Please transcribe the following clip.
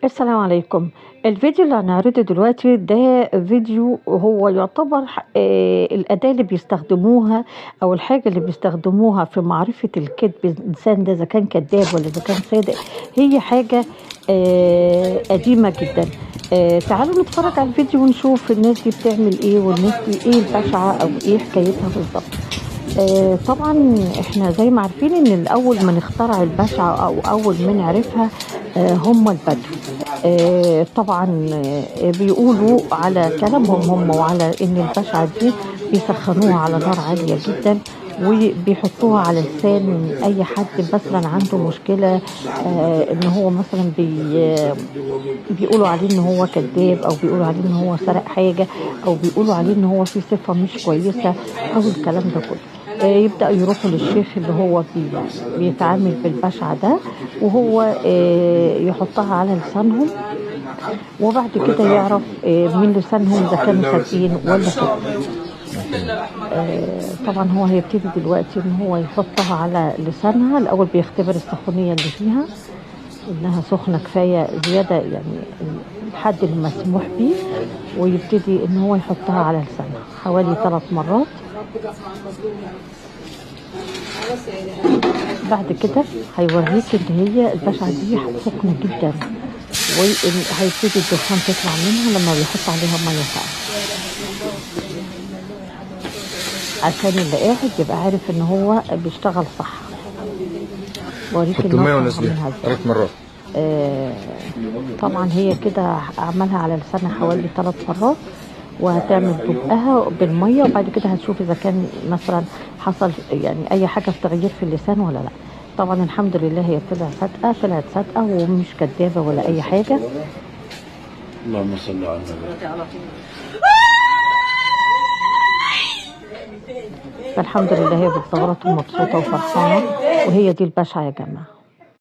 السلام عليكم. الفيديو اللي هنعرضه دلوقتي ده فيديو هو يعتبر الأداة اللي بيستخدموها أو الحاجة اللي بيستخدموها في معرفة الكذب الإنسان ده إذا كان كذاب ولا إذا كان صادق. هي حاجة قديمة جدا. تعالوا نتفرج على الفيديو ونشوف الناس دي بتعمل ايه والناس دي ايه البشعة او ايه حكايتها بالظبط. طبعا احنا زي ما عارفين ان الاول من اخترع البشعة او اول من عرفها هم البدو. طبعا بيقولوا على كلامهم هم وعلى ان البشعة دي بيسخنوها على نار عالية جدا وبيحطوها على لسان اي حد مثلا عنده مشكلة، ان هو مثلا بيقولوا عليه ان هو كذاب او بيقولوا عليه ان هو سرق حاجة او بيقولوا عليه ان هو في صفة مش كويسة او الكلام ده كله. يبدأ يروحوا للشيخ اللي هو بيتعامل بالبشعة ده وهو يحطها على لسانهم، وبعد كده يعرف من لسانهم إذا كانوا صادقين ولا كذابين. طبعا هو هيبتدي دلوقتي ان هو يحطها على لسانها. الاول بيختبر السخونية اللي فيها انها سخنة كفاية زيادة، يعني الحد المسموح به، ويبتدي ان هو يحطها على لسانها حوالي 3 مرات. بعد كده هيوريك ان هي البشعة دي سخنة جدا وهيبتدي الدخان تطلع منها لما بيحط عليها مية ساقعة، عشان اللي قاعد يبقى عارف ان هو بيشتغل صح. وريك النار 3 مرات. طبعا هي كده عملها على لسانها حوالي 3 مرات، وهتعمل بقها بالميه، وبعد كده هتشوف اذا كان مثلا حصل يعني اي حاجه في تغيير في اللسان ولا لا. طبعا الحمد لله هي طلعت صادقه ومش كدابه ولا اي حاجه. اللهم صل على النبي. فالحمد لله هي بتزغرط ومبسوطه وفرحانه، وهي دي البشعه يا جماعه.